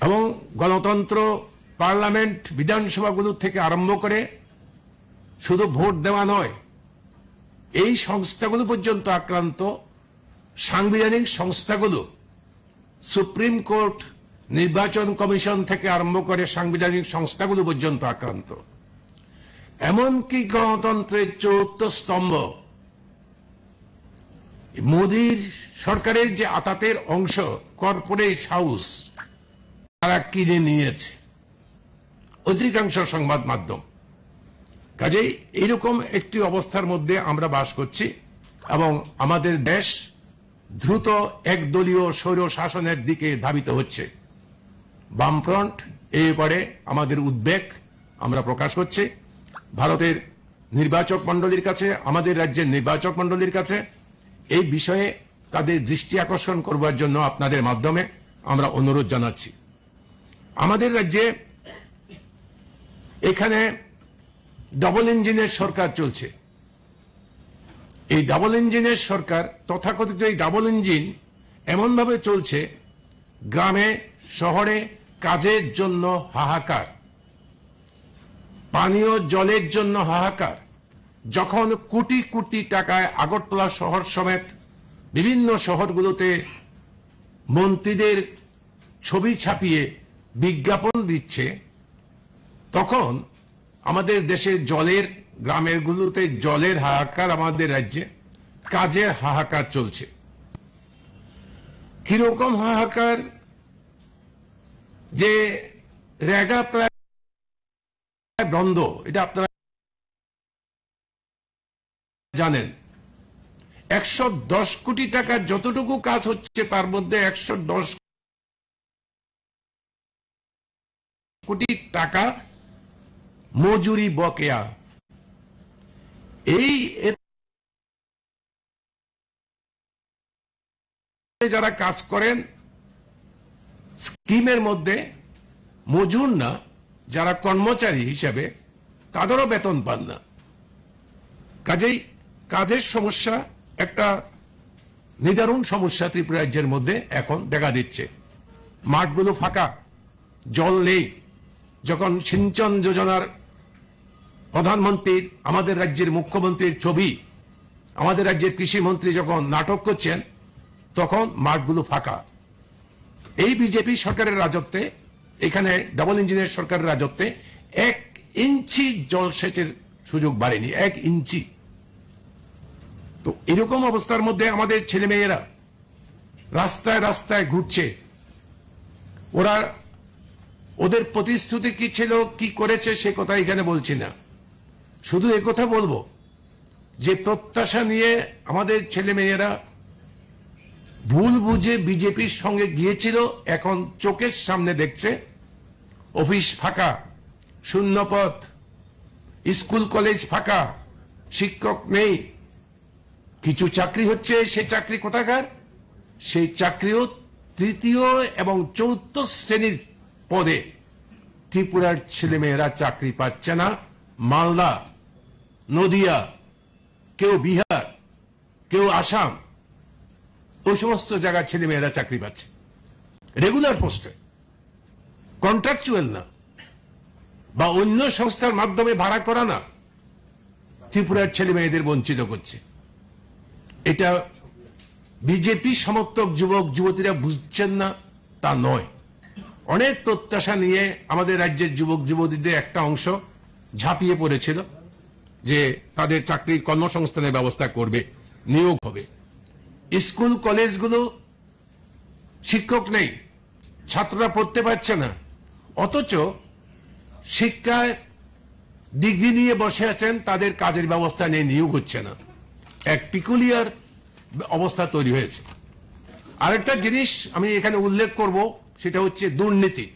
এবং গণতন্ত্র, পার্লামেন্ট, বিধানসভাগুলো থেকে আরম্ভ করে শুধু ভোট দেওয়া নয়, এই সংস্থাগুলো পর্যন্ত আক্রান্ত। সাংবিধানিক সংস্থাগুলো, সুপ্রিম কোর্ট, নির্বাচন কমিশন থেকে আরম্ভ করে সাংবিধানিক সংস্থাগুলো পর্যন্ত আক্রান্ত। এমনকি গণতন্ত্রের চতুর্থ স্তম্ভ মোদীর সরকারের যে আতাতের অংশ, কর্পোরেট হাউস, তারা কিনে নিয়েছে অধিকাংশ সংবাদ মাধ্যম। কাজেই এইরকম একটি অবস্থার মধ্যে আমরা বাস করছি এবং আমাদের দেশ দ্রুত একদলীয় স্বৈর শাসনের দিকে ধাবিত হচ্ছে। বামফ্রন্ট এই ব্যাপারে আমাদের উদ্বেগ আমরা প্রকাশ করছি। ভারতের নির্বাচক মণ্ডলীর কাছে, আমাদের রাজ্যের নির্বাচক মণ্ডলীর কাছে এই বিষয়ে তাদের দৃষ্টি আকর্ষণ করবার জন্য আপনাদের মাধ্যমে আমরা অনুরোধ জানাচ্ছি। আমাদের রাজ্যে এখানে ডাবল ইঞ্জিনের সরকার চলছে। এই ডাবল ইঞ্জিনের সরকার, তথাকথিত এই ডাবল ইঞ্জিন এমনভাবে চলছে, গ্রামে শহরে কাজের জন্য হাহাকার, পানীয় জলের জন্য হাহাকার। যখন কোটি কোটি টাকায় আগরতলা শহর সমেত বিভিন্ন শহরগুলোতে মন্ত্রীদের ছবি ছাপিয়ে বিজ্ঞাপন দিচ্ছে, তখন আমাদের দেশে জলের, গ্রামেরগুলোতে জলের হাহাকার, আমাদের রাজ্যে কাজের হাহাকার চলছে। কিরকম হাহাকার? যে রেগা প্রায় বন্ধ, এটা আপনারা জানেন। 110 কোটি টাকার যতটুকু কাজ হচ্ছে তার মধ্যে 110 কোটি টাকা মজুরি বকেয়া। এই যারা কাজ করেন স্কিমের মধ্যে মজুর না, যারা কর্মচারী হিসেবে, তাদেরও বেতন পান না। কাজেই কাজের সমস্যা একটা নিদারুণ সমস্যা ত্রিপুরা রাজ্যের মধ্যে এখন দেখা দিচ্ছে। মাঠগুলো ফাঁকা, জল নেই। যখন সিঞ্চন যোজনার প্রধানমন্ত্রীর, আমাদের রাজ্যের মুখ্যমন্ত্রীর ছবি, আমাদের রাজ্যের কৃষিমন্ত্রী যখন নাটক করছেন, তখন মাঠগুলো ফাঁকা। এই বিজেপি সরকারের রাজত্বে, এখানে ডাবল ইঞ্জিনের সরকারের রাজত্বে 1 ইঞ্চি জলসেচের সুযোগ বাড়েনি, 1 ইঞ্চি। তো এরকম অবস্থার মধ্যে আমাদের ছেলেমেয়েরা রাস্তায় রাস্তায় ঘুরছে। ওদের প্রতিশ্রুতি কি ছিল, কি করেছে, সে কথা এখানে বলছি না। শুধু একথা বলবো যে প্রত্যাশা নিয়ে আমাদের ছেলেমেয়েরা ভুল বুঝে বিজেপির সঙ্গে গিয়েছিল, এখন চোখের সামনে দেখছে অফিস ফাঁকা, শূন্যপদ, স্কুল কলেজ ফাঁকা, শিক্ষক নেই। কিছু চাকরি হচ্ছে, সে চাকরি কোথাকার? সেই চাকরিও তৃতীয় এবং চতুর্থ শ্রেণীর পদে ত্রিপুরার ছেলেমেয়েরা চাকরি পাচ্ছে না। মালদা, নদিয়া, কেউ বিহার, কেউ আসাম, ওই সমস্ত জায়গায় ছেলেমেয়েরা চাকরি পাচ্ছে রেগুলার পোস্টে, কন্ট্রাকচুয়াল না, বা অন্য সংস্থার মাধ্যমে ভাড়া করা না। ত্রিপুরার ছেলেমেয়েদের বঞ্চিত করছে। এটা বিজেপি সমর্থক যুবক যুবতীরা বুঝছেন না তা নয়। অনেক প্রত্যাশা নিয়ে আমাদের রাজ্যের যুবক যুবতীদের একটা অংশ ঝাঁপিয়ে পড়েছিল যে তাদের চাকরির কর্মসংস্থানের ব্যবস্থা করবে, নিয়োগ হবে। স্কুল কলেজগুলো শিক্ষক নেই, ছাত্ররা পড়তে পারছে না, অথচ শিক্ষায় ডিগ্রি নিয়ে বসে আছেন, তাদের কাজের ব্যবস্থা নেই, নিয়োগ হচ্ছে না। এক পিকুলিয়ার অবস্থা তৈরি হয়েছে। আরেকটা জিনিস আমি এখানে উল্লেখ করব, সেটা হচ্ছে দুর্নীতি।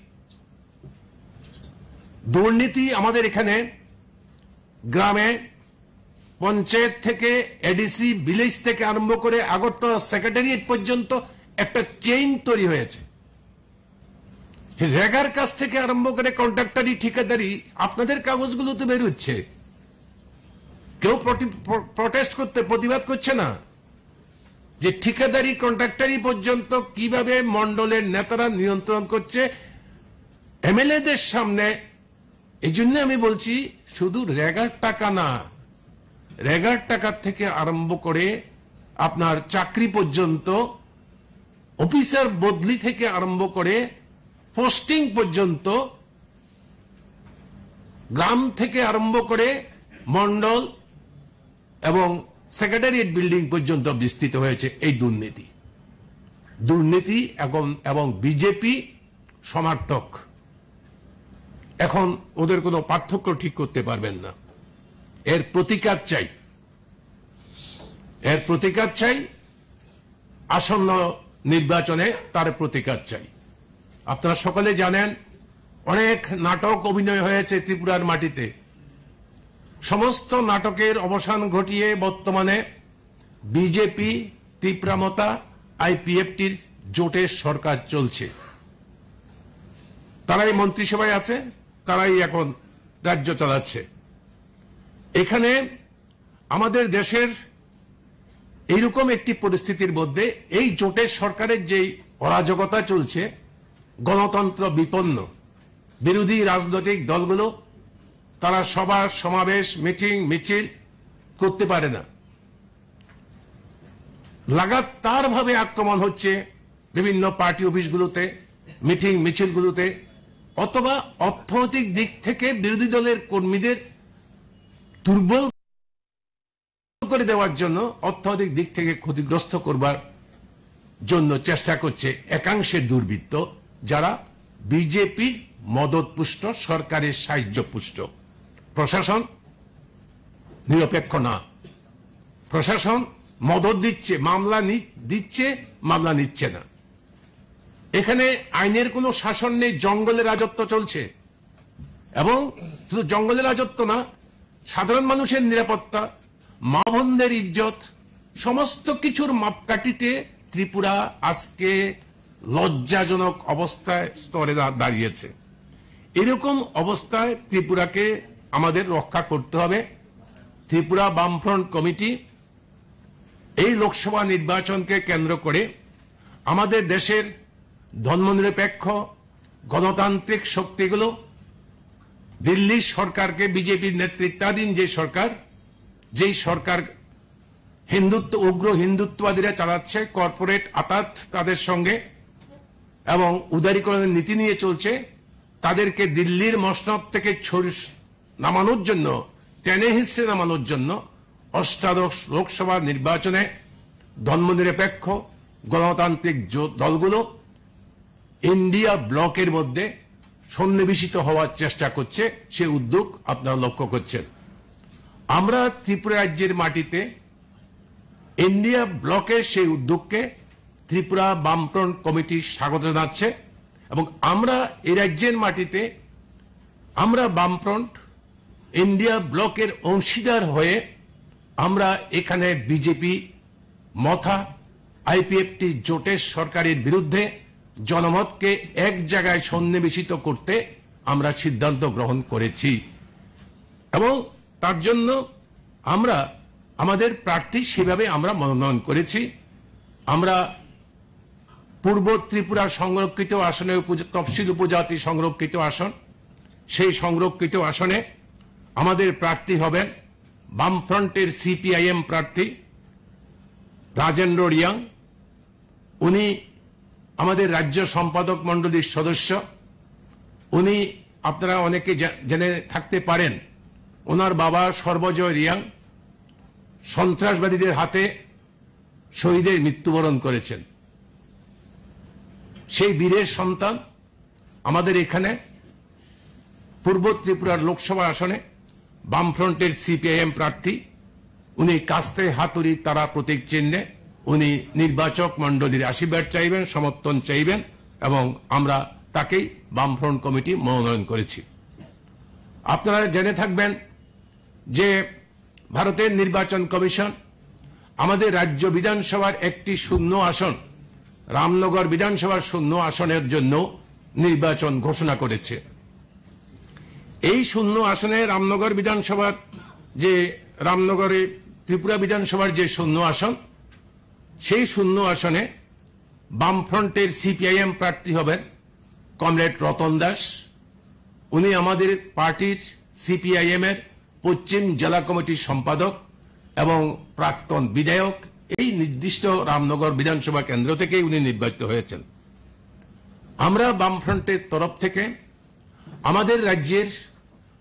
দুর্নীতি আমাদের এখানে গ্রামে পঞ্চায়েত থেকে এডিসি ভিলেজ থেকে আরম্ভ করে আগরতলা সেক্রেটারিয়েট পর্যন্ত একটা চেইন তৈরি হয়েছে। রেগার কাছ থেকে আরম্ভ করে কন্ট্রাক্টরি, ঠিকাদারি, আপনাদের কাগজগুলো তো বেরোচ্ছে, কেউ প্রটেস্ট করতে, প্রতিবাদ করছে না যে ঠিকাদারি কন্ট্রাক্টরি পর্যন্ত কিভাবে মন্ডলের নেতারা নিয়ন্ত্রণ করছে। এমএলএদের সামনে। এই জন্য আমি বলছি শুধু রেগার টাকা না, রেগার টাকা থেকে আরম্ভ করে আপনার চাকরি পর্যন্ত, অফিসার বদলি থেকে আরম্ভ করে পোস্টিং পর্যন্ত, গ্রাম থেকে আরম্ভ করে মন্ডল এবং সেক্রেটারিয়েট বিল্ডিং পর্যন্ত বিস্তৃত হয়েছে এই দুর্নীতি এবং বিজেপি সমর্থক এখন ওদের কোনো পার্থক্য ঠিক করতে পারবেন না। এর প্রতিকার চাই, আসন্ন নির্বাচনে তার প্রতিকার চাই। আপনারা সকলে জানেন অনেক নাটক অভিনয় হয়েছে ত্রিপুরার মাটিতে। সমস্ত নাটকের অবসান ঘটিয়ে বর্তমানে বিজেপি, তীব্রামতা, আইপিএফটির জোটের সরকার চলছে। তারাই মন্ত্রিসভায় আছে, তারাই এখন রাজ্য চালাচ্ছে। এখানে আমাদের দেশের এইরকম একটি পরিস্থিতির মধ্যে এই জোটের সরকারের যেই অরাজকতা চলছে, গণতন্ত্র বিপন্ন, বিরোধী রাজনৈতিক দলগুলো তারা সভা সমাবেশ মিটিং মিছিল করতে পারে না। লাগাতারভাবে আক্রমণ হচ্ছে বিভিন্ন পার্টি অফিসগুলোতে, মিটিং মিছিলগুলোতে, অথবা অর্থনৈতিক দিক থেকে বিরোধী দলের কর্মীদের দুর্বল করে দেওয়ার জন্য, অর্থনৈতিক দিক থেকে ক্ষতিগ্রস্ত করবার জন্য চেষ্টা করছে একাংশের দুর্বৃত্ত, যারা বিজেপির মদতপুষ্ট, সরকারের সাহায্যপুষ্ট। প্রশাসন নিরপেক্ষ না, প্রশাসন মদত দিচ্ছে, মামলা নিচ্ছে না। এখানে আইনের কোনো শাসন নেই, জঙ্গলের রাজত্ব চলছে। এবং শুধু জঙ্গলের রাজত্ব না, সাধারণ মানুষের নিরাপত্তা, মা বোনদের ইজ্জত, সমস্ত কিছুর মাপকাঠিতে ত্রিপুরা আজকে লজ্জাজনক অবস্থায় স্তরে দাঁড়িয়েছে। এরকম অবস্থায় ত্রিপুরাকে আমাদের রক্ষা করতে হবে। ত্রিপুরা বামফ্রন্ট কমিটি এই লোকসভা নির্বাচনকে কেন্দ্র করে আমাদের দেশের ধর্মনিরপেক্ষ গণতান্ত্রিক শক্তিগুলো দিল্লি সরকারকে, বিজেপির নেতৃত্বাধীন যেই সরকার উগ্র হিন্দুত্ববাদীরা চালাচ্ছে, কর্পোরেট আতাত তাদের সঙ্গে এবং উদারীকরণের নীতি নিয়ে চলছে, তাদেরকে দিল্লির মসনদ থেকে নামানোর জন্য, টেনে হিসেবে নামানোর জন্য অষ্টাদশ লোকসভা নির্বাচনে ধর্মনিরপেক্ষ গণতান্ত্রিক দলগুলো ইন্ডিয়া ব্লকের মধ্যে সন্নিবেশিত হওয়ার চেষ্টা করছে। সে উদ্যোগ আপনারা লক্ষ্য করছেন। আমরা ত্রিপুরা রাজ্যের মাটিতে ইন্ডিয়া ব্লকের সেই উদ্যোগকে ত্রিপুরা বামফ্রন্ট কমিটি স্বাগত জানাচ্ছে এবং আমরা এই রাজ্যের মাটিতে আমরা বামফ্রন্ট ইন্ডিয়া ব্লকের অংশীদার হয়ে আমরা এখানে বিজেপি, মথা, আইপিএফটি জোটের সরকারের বিরুদ্ধে জনমতকে এক জায়গায় সন্নিবেশিত করতে আমরা সিদ্ধান্ত গ্রহণ করেছি এবং তার জন্য আমরা আমাদের প্রার্থী সেভাবে আমরা মনোনয়ন করেছি। আমরা পূর্ব ত্রিপুরা সংরক্ষিত আসনে তফসিল উপজাতি সংরক্ষিত আসন, সেই সংরক্ষিত আসনে আমাদের প্রার্থী হবেন বামফ্রন্টের সিপিআইএম প্রার্থী রাজেন্দ্র রিয়াং। উনি আমাদের রাজ্য সম্পাদক মণ্ডলীর সদস্য। উনি আপনারা অনেকে জেনে থাকতে পারেন, ওনার বাবা সর্বজয় রিয়াং সন্ত্রাসবাদীদের হাতে শহীদের মৃত্যুবরণ করেছেন। সেই বীরের সন্তান আমাদের এখানে পূর্ব ত্রিপুরার লোকসভা আসনে বামফ্রন্টের সিপিআইএম প্রার্থী। উনি কাস্তে হাতুড়ি তারা প্রতীক চিহ্নে উনি নির্বাচক মণ্ডলীর আশীর্বাদ চাইবেন, সমর্থন চাইবেন এবং আমরা তাকেই বামফ্রন্ট কমিটি মনোনয়ন করেছি। আপনারা জেনে থাকবেন যে ভারতের নির্বাচন কমিশন আমাদের রাজ্য বিধানসভার একটি শূন্য আসন, রামনগর বিধানসভার শূন্য আসনের জন্য নির্বাচন ঘোষণা করেছে। এই শূন্য আসনে রামনগর বিধানসভার যে রামনগরে ত্রিপুরা বিধানসভার যে শূন্য আসন, সেই শূন্য আসনে বামফ্রন্টের সিপিআইএম প্রার্থী হবেন কমরেড রতন দাস উনি আমাদের পার্টির সিপিআইএম এর পশ্চিম জেলা কমিটির সম্পাদক এবং প্রাক্তন বিধায়ক। এই নির্দিষ্ট রামনগর বিধানসভা কেন্দ্র থেকেই উনি নির্বাচিত হয়েছেন। আমরা বামফ্রন্টের তরফ থেকে আমাদের রাজ্যের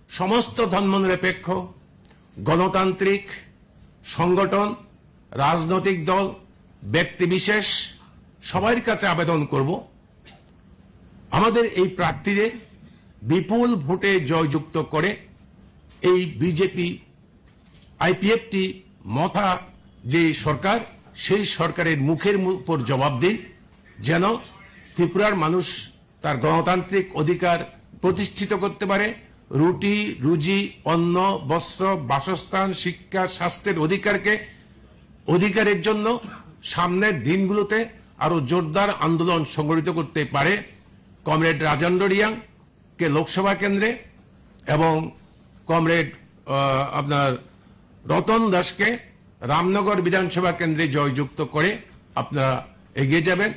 সমস্ত ধর্মনিরপেক্ষ গণতান্ত্রিক সংগঠন, রাজনৈতিক দল, ব্যক্তিবিশেষ সবার কাছে আবেদন করব, আমাদের এই প্রার্থীদের বিপুল ভোটে জয়যুক্ত করে এই বিজেপি আইপিএফটি মথা যে সরকার, সেই সরকারের মুখের উপর জবাব দিন, যেন ত্রিপুরার মানুষ তার গণতান্ত্রিক অধিকার প্রতিষ্ঠিত করতে পারে। রুটি রুজি, অন্ন, বস্ত্র, বাসস্থান, শিক্ষা, স্বাস্থ্যের অধিকারের জন্য সামনের দিনগুলোতে আরো জোরদার আন্দোলন সংগঠিত করতে পারে। কমরেড রাজেন্দ্র রিয়াং কে লোকসভা কেন্দ্রে এবং কমরেড আপনার রতন দাসকে রামনগর বিধানসভা কেন্দ্রে জয়যুক্ত করে আপনারা এগিয়ে যাবেন।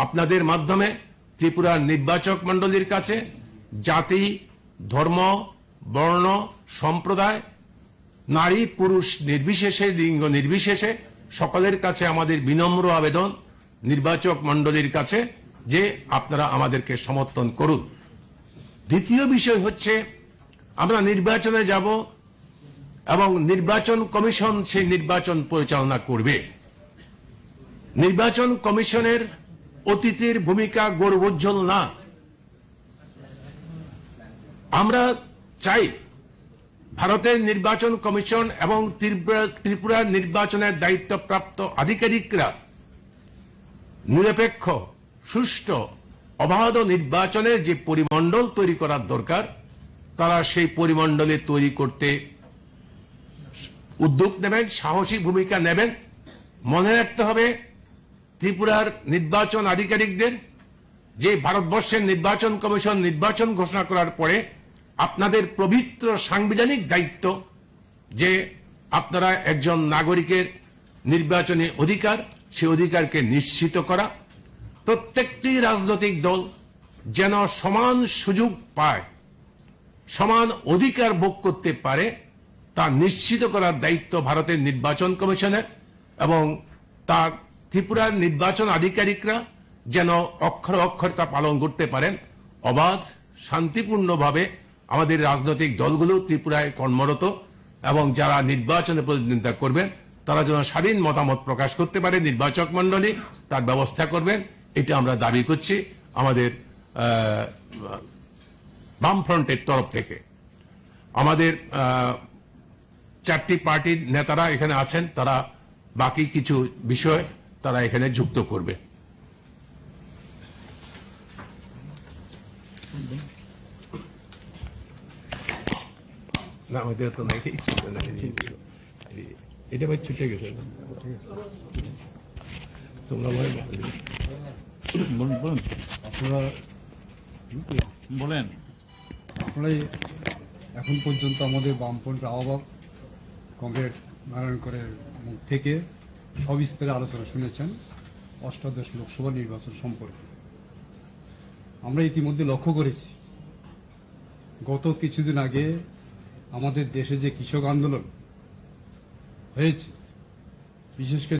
আপনাদের মাধ্যমে ত্রিপুরার নির্বাচক মণ্ডলীর কাছে জাতি, ধর্ম, বর্ণ, সম্প্রদায়, নারী পুরুষ নির্বিশেষে, লিঙ্গ নির্বিশেষে সকলের কাছে আমাদের বিনম্র আবেদন নির্বাচক মণ্ডলীর কাছে যে আপনারা আমাদেরকে সমর্থন করুন। দ্বিতীয় বিষয় হচ্ছে, আমরা নির্বাচনে যাব এবং নির্বাচন কমিশন সেই নির্বাচন পরিচালনা করবে। নির্বাচন কমিশনের অতীতের ভূমিকা গৌরবোজ্জ্বল না। আমরা চাই ভারতের নির্বাচন কমিশন এবং ত্রিপুরার নির্বাচনের দায়িত্বপ্রাপ্ত আধিকারিকরা নিরপেক্ষ, সুষ্ঠু, অবাধ নির্বাচনের যে পরিমণ্ডল তৈরি করার দরকার, তারা সেই পরিমণ্ডলে তৈরি করতে উদ্যোগ নেবেন, সাহসী ভূমিকা নেবেন। মনে রাখতে হবে, ত্রিপুরার নির্বাচন আধিকারিকদের যে ভারতবর্ষের নির্বাচন কমিশন নির্বাচন ঘোষণা করার পরে আপনাদের পবিত্র সাংবিধানিক দায়িত্ব যে আপনারা একজন নাগরিকের নির্বাচনী অধিকার, সেই অধিকারকে নিশ্চিত করা। প্রত্যেকটি রাজনৈতিক দল যেন সমান সুযোগ পায়, সমান অধিকার ভোগ করতে পারে, তা নিশ্চিত করার দায়িত্ব ভারতের নির্বাচন কমিশনের এবং তা ত্রিপুরার নির্বাচন আধিকারিকরা যেন অক্ষরে অক্ষরে তা পালন করতে পারেন। অবাধ, শান্তিপূর্ণভাবে আমাদের রাজনৈতিক দলগুলো ত্রিপুরায় কর্মরত এবং যারা নির্বাচনে প্রতিদ্বন্দ্বিতা করবেন তারা যেন স্বাধীন মতামত প্রকাশ করতে পারে। নির্বাচক মণ্ডলী তার ব্যবস্থা করবেন, এটা আমরা দাবি করছি আমাদের বামফ্রন্টের তরফ থেকে। আমাদের চারটি পার্টির নেতারা এখানে আছেন, তারা বাকি কিছু বিষয় তারা এখানে যুক্ত করবে। না, ওদের তো নাই, এটা ভাই ছুটে গেছে। তোমরা বলেন। আপনারা এখন পর্যন্ত আমাদের বামপন্থী আহ্বায়ক কমরেড নারায়ণকরের মুখ থেকে সবিস্তারে আলোচনা শুনেছেন অষ্টাদশ লোকসভা নির্বাচন সম্পর্কে। আমরা ইতিমধ্যে লক্ষ্য করেছি, গত কিছুদিন আগে আমাদের দেশে যে কৃষক আন্দোলন হয়েছে, বিশেষ করে